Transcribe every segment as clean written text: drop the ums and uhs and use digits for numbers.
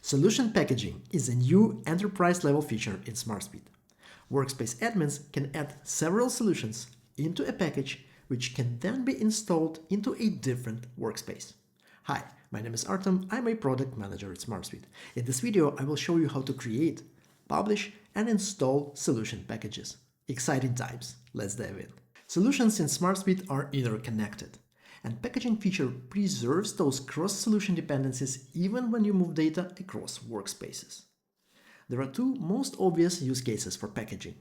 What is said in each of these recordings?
Solution packaging is a new enterprise-level feature in SmartSuite. Workspace admins can add several solutions into a package which can then be installed into a different workspace. Hi, my name is Artem, I'm a product manager at SmartSuite. In this video, I will show you how to create, publish, and install solution packages. Exciting times, let's dive in. Solutions in SmartSuite are interconnected, and packaging feature preserves those cross-solution dependencies even when you move data across workspaces. There are two most obvious use cases for packaging: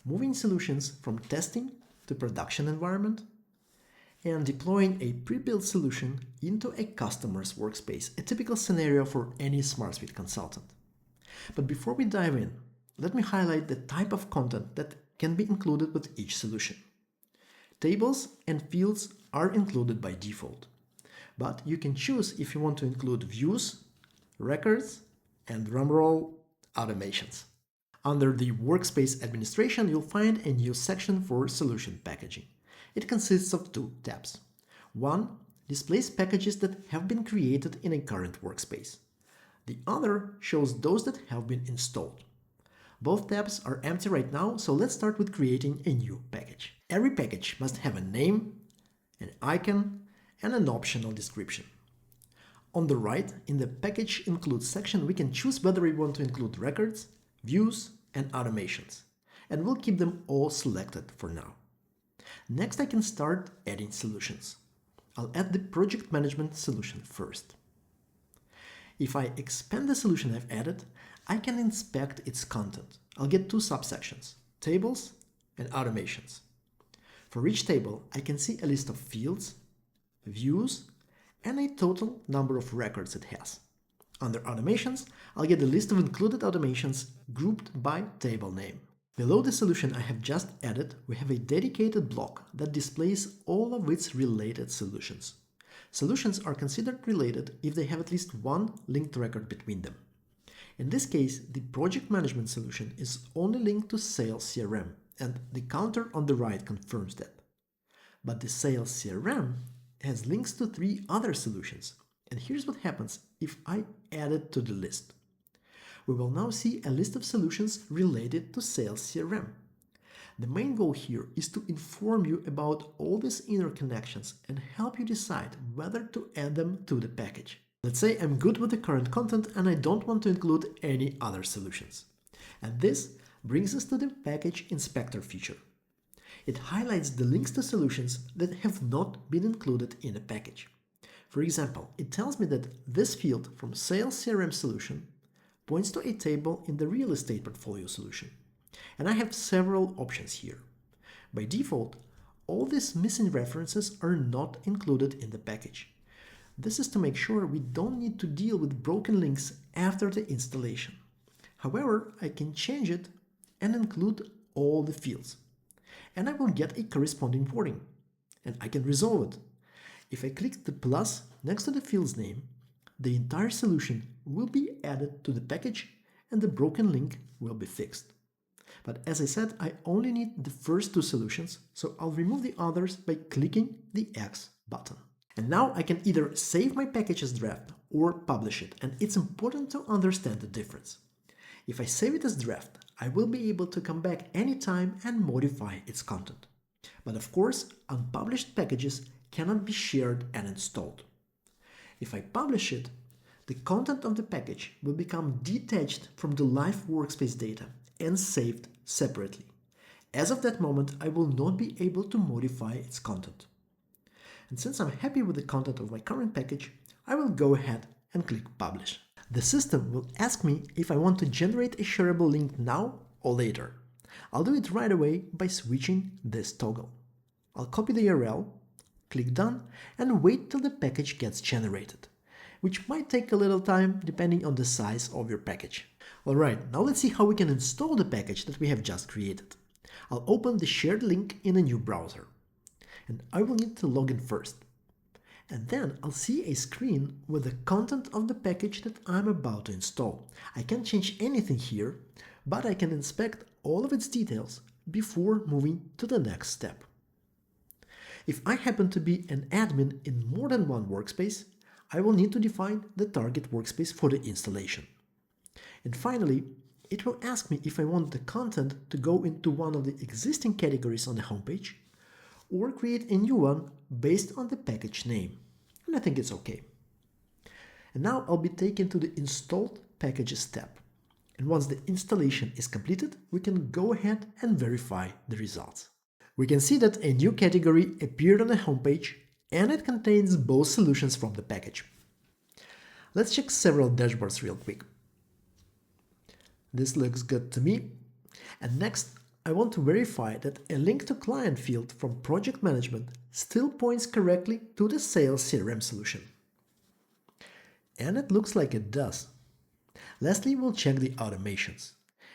moving solutions from testing to production environment, and deploying a pre-built solution into a customer's workspace, a typical scenario for any SmartSuite consultant. But before we dive in, let me highlight the type of content that can be included with each solution. Tables and fields are included by default, but you can choose if you want to include views, records, and drumroll, automations. Under the Workspace Administration, you'll find a new section for solution packaging. It consists of two tabs. One displays packages that have been created in a current workspace. The other shows those that have been installed. Both tabs are empty right now, so let's start with creating a new package. Every package must have a name, an icon, and an optional description. On the right, in the Package Include section, we can choose whether we want to include records, views, and automations, and we'll keep them all selected for now. Next, I can start adding solutions. I'll add the project management solution first. If I expand the solution I've added, I can inspect its content. I'll get two subsections: tables and automations. For each table, I can see a list of fields, views, and a total number of records it has. Under automations, I'll get a list of included automations grouped by table name. Below the solution I have just added, we have a dedicated block that displays all of its related solutions. Solutions are considered related if they have at least one linked record between them. In this case, the project management solution is only linked to Sales CRM, and the counter on the right confirms that. But the Sales CRM has links to three other solutions, and here's what happens if I add it to the list. We will now see a list of solutions related to Sales CRM. The main goal here is to inform you about all these interconnections and help you decide whether to add them to the package. Let's say I'm good with the current content and I don't want to include any other solutions. And this brings us to the Package Inspector feature. It highlights the links to solutions that have not been included in a package. For example, it tells me that this field from Sales CRM solution points to a table in the Real Estate Portfolio solution. And I have several options here. By default, all these missing references are not included in the package. This is to make sure we don't need to deal with broken links after the installation. However, I can change it and include all the fields. And I will get a corresponding warning, and I can resolve it. If I click the plus next to the field's name, the entire solution will be added to the package and the broken link will be fixed. But as I said, I only need the first two solutions, so I'll remove the others by clicking the X button. And now I can either save my package as draft or publish it, and it's important to understand the difference. If I save it as draft, I will be able to come back anytime and modify its content. But of course, unpublished packages cannot be shared and installed. If I publish it, the content of the package will become detached from the live workspace data and saved separately. As of that moment, I will not be able to modify its content. And since I'm happy with the content of my current package, I will go ahead and click Publish. The system will ask me if I want to generate a shareable link now or later. I'll do it right away by switching this toggle. I'll copy the URL, click Done, and wait till the package gets generated, which might take a little time depending on the size of your package. Alright, now let's see how we can install the package that we have just created. I'll open the shared link in a new browser, and I will need to log in first. And then I'll see a screen with the content of the package that I'm about to install. I can't change anything here, but I can inspect all of its details before moving to the next step. If I happen to be an admin in more than one workspace, I will need to define the target workspace for the installation. And finally, it will ask me if I want the content to go into one of the existing categories on the homepage or create a new one based on the package name. And I think it's okay. And now I'll be taken to the Installed Packages tab. And once the installation is completed, we can go ahead and verify the results. We can see that a new category appeared on the homepage and it contains both solutions from the package. Let's check several dashboards real quick. This looks good to me. And next, I want to verify that a link to client field from project management still points correctly to the sales CRM solution. And it looks like it does. Lastly, we'll check the automations.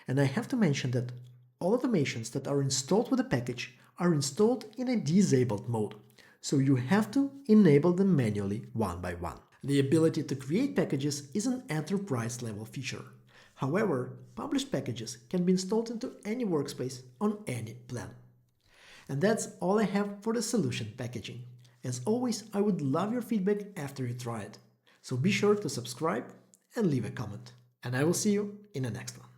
And I have to mention that all automations that are installed with the package are installed in a disabled mode, so you have to enable them manually one by one. The ability to create packages is an enterprise level feature. However, published packages can be installed into any workspace on any plan. And that's all I have for the solution packaging. As always, I would love your feedback after you try it. So be sure to subscribe and leave a comment. And I will see you in the next one.